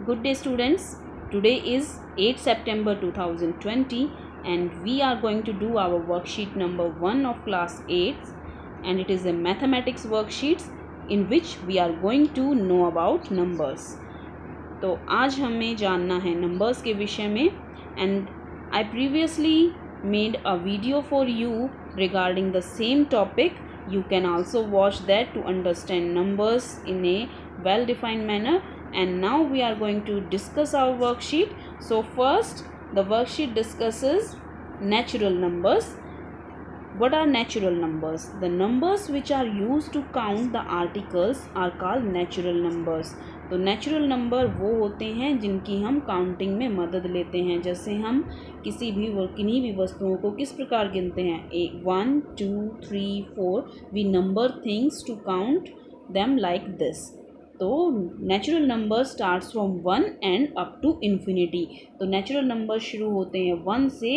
Good day students. Today is 8 September 2020 and we are going to do our worksheet number 1 of class 8 and it is a mathematics worksheet in which we are going to know about numbers. तो आज हमें जानना है numbers के विषय में and I previously made a video for you regarding the same topic. You can also watch that to understand numbers in a well defined manner. And now we are going to discuss our worksheet. So first the worksheet discusses natural numbers. What are natural numbers? The numbers which are used to count the articles are called natural numbers. तो natural number वो होते हैं जिनकी हम counting में मदद लेते हैं. जैसे हम किसी भी किन्हीं भी वस्तुओं को किस प्रकार गिनते हैं, 1 2 3 4. We number things to count them like this. तो natural number starts from 1 and up to infinity. तो नेचुरल नंबर शुरू होते हैं 1 से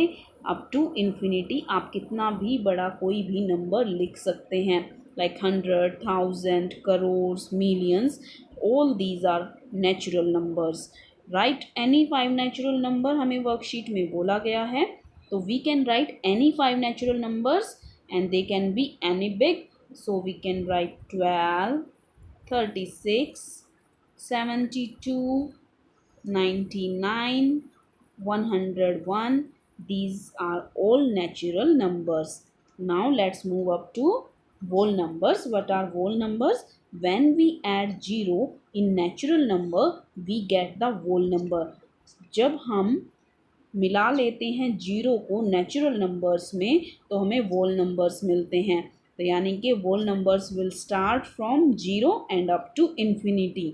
अप टू इन्फिनिटी. आप कितना भी बड़ा कोई भी नंबर लिख सकते हैं, like 100, 1000, crore, millions. All these are natural numbers. Write any 5 natural number हमें वर्कशीट में बोला गया है. तो we can write any 5 natural numbers and they can be any big. So we can write 12, 36, 72, 99, 101. These are all natural numbers. Now let's move up to whole numbers. What are whole numbers? When we add 0 in natural number, we get the whole number. जब हम मिला लेते हैं 0 को natural numbers में तो हमें whole numbers मिलते हैं. तो यानी कि whole numbers will start from 0 and up to infinity.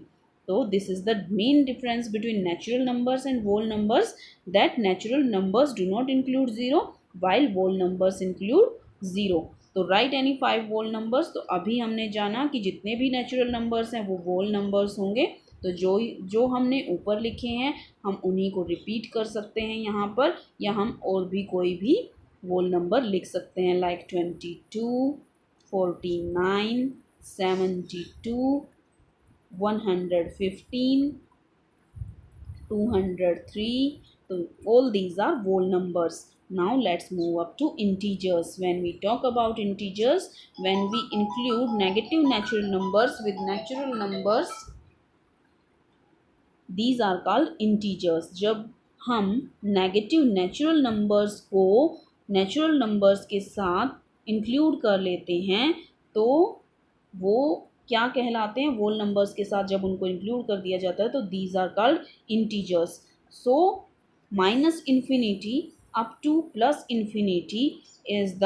So this is the main difference between natural numbers and whole numbers, that natural numbers do not include 0 while whole numbers include 0. तो write any 5 whole numbers. तो अभी हमने जाना कि जितने भी natural numbers हैं वो whole numbers होंगे. तो जो हमने ऊपर लिखे हैं हम उन्हीं को रिपीट कर सकते हैं यहाँ पर, या हम और भी कोई भी whole number लिख सकते हैं, like 22, 49, 72, 115, 203. So all these are whole numbers. Now let's move up to integers. When we talk about integers, when we include negative natural numbers with natural numbers, these are called integers. जब हम negative natural numbers को natural numbers के साथ include कर लेते हैं तो वो क्या कहलाते हैं, वोल नंबर्स के साथ जब उनको इंक्लूड कर दिया जाता है तो these are called integers. So minus infinity up to plus infinity is the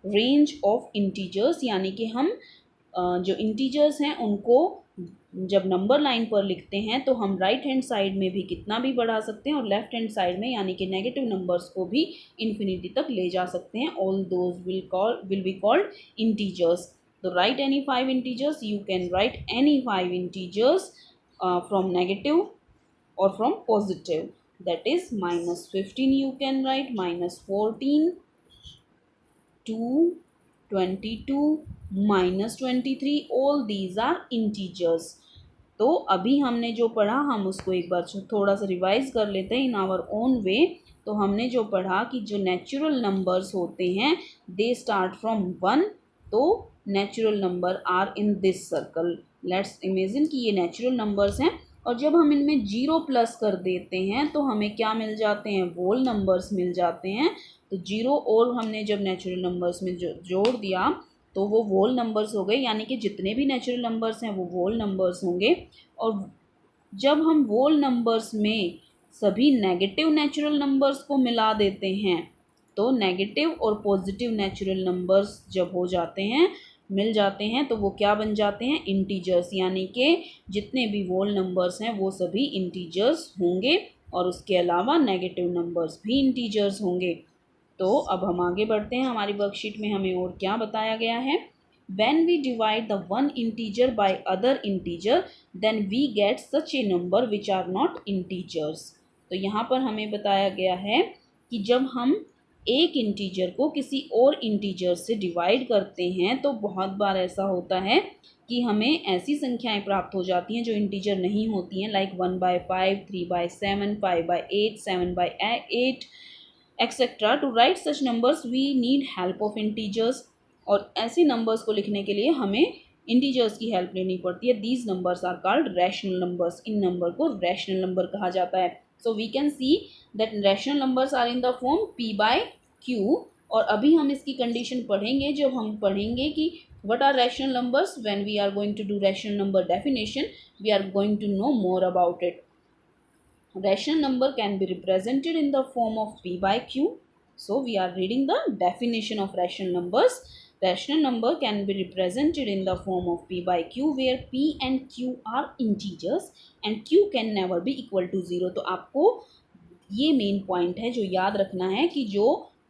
range of integers. यानी कि हम जो इंटीजर्स हैं उनको जब नंबर लाइन पर लिखते हैं तो हम राइट हैंड साइड में भी कितना भी बढ़ा सकते हैं और लेफ्ट हैंड साइड में यानी कि नेगेटिव नंबर्स को भी इन्फिनिटी तक ले जा सकते हैं. All those will be called integers. तो write any 5 integers. You can write any 5 integers from negative or from positive. That is -15 you can write, -14, 2, 22, -23. all these are integers. तो अभी हमने जो पढ़ा हम उसको एक बार थोड़ा सा रिवाइज कर लेते हैं इन आवर ओन वे. तो हमने जो पढ़ा कि जो नेचुरल नंबर्स होते हैं दे स्टार्ट फ्रॉम 1. तो natural number are in this circle. Let's imagine कि ये नेचुरल नंबर्स हैं और जब हम इनमें 0 प्लस कर देते हैं तो हमें क्या मिल जाते हैं, whole numbers मिल जाते हैं. तो 0 और हमने जब नेचुरल नंबर्स में जोड़ दिया तो वो whole numbers हो गए. यानी कि जितने भी नेचुरल नंबर्स हैं वो whole numbers होंगे. और जब हम whole numbers में सभी नेगेटिव नेचुरल नंबर्स को मिला देते हैं तो नेगेटिव और पॉजिटिव नेचुरल नंबर्स जब हो जाते हैं मिल जाते हैं तो वो क्या बन जाते हैं, इंटीजर्स. यानी कि जितने भी whole नंबर्स हैं वो सभी इंटीजर्स होंगे और उसके अलावा नेगेटिव नंबर्स भी इंटीजर्स होंगे. तो अब हम आगे बढ़ते हैं. हमारी वर्कशीट में हमें और क्या बताया गया है. When we divide the one integer by other integer, then we get such a number which are not integers. तो यहाँ पर हमें बताया गया है कि जब हम एक इंटीजर को किसी और इंटीजर से डिवाइड करते हैं तो बहुत बार ऐसा होता है कि हमें ऐसी संख्याएं प्राप्त हो जाती हैं जो इंटीजर नहीं होती हैं, like 1/5, 3/7, 5/8, 7/8 etcetera. To write such numbers we need help of integers. और ऐसे नंबर्स को लिखने के लिए हमें इंटीजर्स की हेल्प लेनी पड़ती है। These numbers are called rational numbers. इन नंबर को रैशनल नंबर कहा जाता है। So we can see that rational numbers are in the form p/q। और अभी हम इसकी कंडीशन पढ़ेंगे जब हम पढ़ेंगे कि what are rational numbers. When we are going to do rational number definition, we are going to know more about it. Rational number can be represented in the form of p/q. So we are reading the definition of rational numbers. Rational number can be represented in the form of p/q, where p and q are integers and q can never be equal to 0. तो आपको ये main point है जो याद रखना है कि जो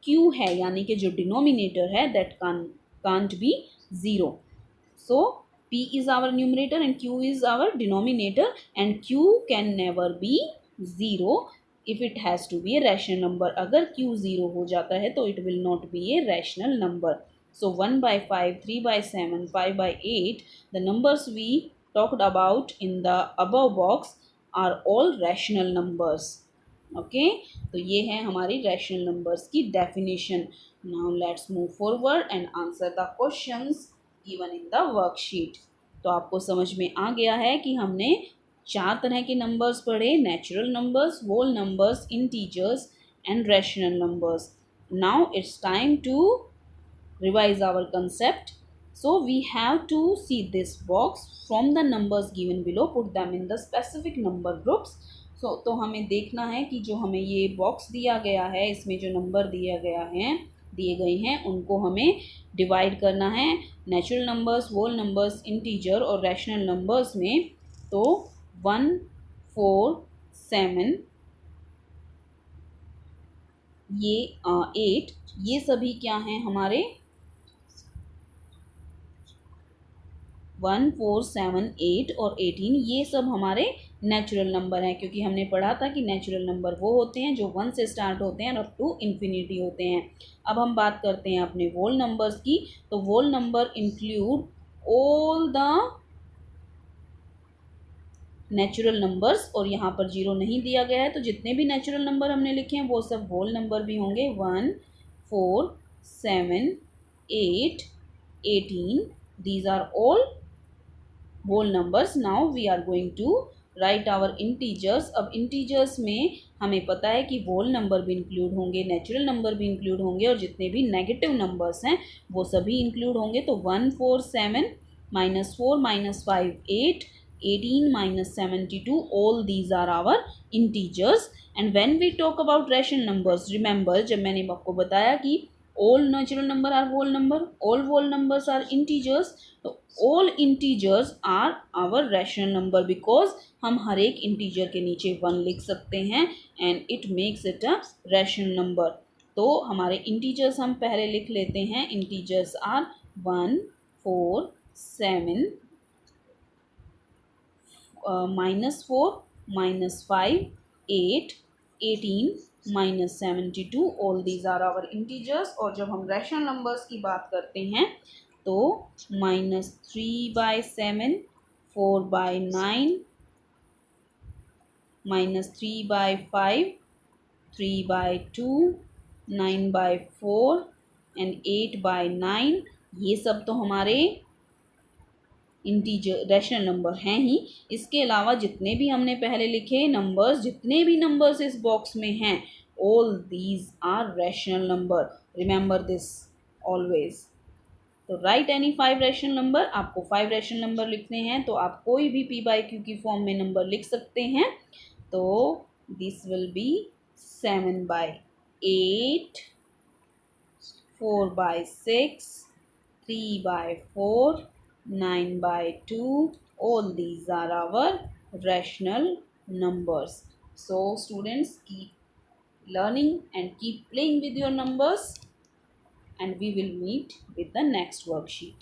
q है यानी कि जो डिनोमिनेटर है that can't be 0. So p is our numerator and q is our denominator, and q can never be 0 if it has to be a rational number. अगर q 0 हो जाता है तो it will not be a rational number. So 1/5, 3/7, 5/8, the numbers we talked about in the above box are all rational numbers. Okay तो ये है हमारी rational numbers की definition. Now let's move forward and answer the questions given in the worksheet. तो आपको समझ में आ गया है कि हमने 4 तरह के नंबर्स पढ़े: natural numbers, whole numbers, integers and rational numbers. Now it's time to revise our concept. So we have to see this box. From the numbers given below, put them in the specific number groups. So तो हमें देखना है कि जो हमें ये box दिया गया है इसमें जो नंबर दिए गए हैं उनको हमें डिवाइड करना है natural numbers, whole numbers, integer और रैशनल नंबर्स में. तो 1, 4, 7, ये 8, ये सभी क्या हैं हमारे 1, 4, 7, 8 और 18, ये सब हमारे नेचुरल नंबर हैं. क्योंकि हमने पढ़ा था कि नेचुरल नंबर वो होते हैं जो 1 से स्टार्ट होते हैं और अप टू इन्फिनिटी होते हैं. अब हम बात करते हैं अपने होल नंबर्स की. तो whole number include all the natural numbers. और यहाँ पर 0 नहीं दिया गया है तो जितने भी नेचुरल नंबर हमने लिखे हैं वो सब होल नंबर भी होंगे. 1, 4, 7, 8, 18, these are all whole numbers. Now we are going to write our integers. अब integers में हमें पता है कि whole number भी include होंगे, natural number भी include होंगे और जितने भी negative numbers हैं वो सभी include होंगे. तो 1, 4, 7, -4, -5, 8, 18, -72, all these are our integers. And when we talk about rational numbers, remember जब मैंने आपको बताया कि all natural number are whole number, all whole numbers are integers. तो all integers are our rational number because हम हर एक integer के नीचे 1 लिख सकते हैं and it makes it a rational number. तो हमारे integers हम पहले लिख लेते हैं. integers are 1, 4, 7, -4, -5, 8, 18, -72, all these are our integers. और जब हम rational numbers की बात करते हैं तो -3/7, 4/9, -3/5, 3/2, 9/4 and 8/9, ये सब तो हमारे इंटीजर रैशनल नंबर हैं ही. इसके अलावा जितने भी हमने पहले लिखे नंबर्स, जितने भी नंबर्स इस बॉक्स में हैं, all these are rational number. Remember this always. तो राइट एनी 5 रैशनल नंबर. आपको 5 रैशनल नंबर लिखने हैं तो आप कोई भी p/q की फॉर्म में नंबर लिख सकते हैं. तो this will be 7/8, 4/6, 3/4, 9/2, all these are our rational numbers. So students, keep learning and keep playing with your numbers and we will meet with the next worksheet.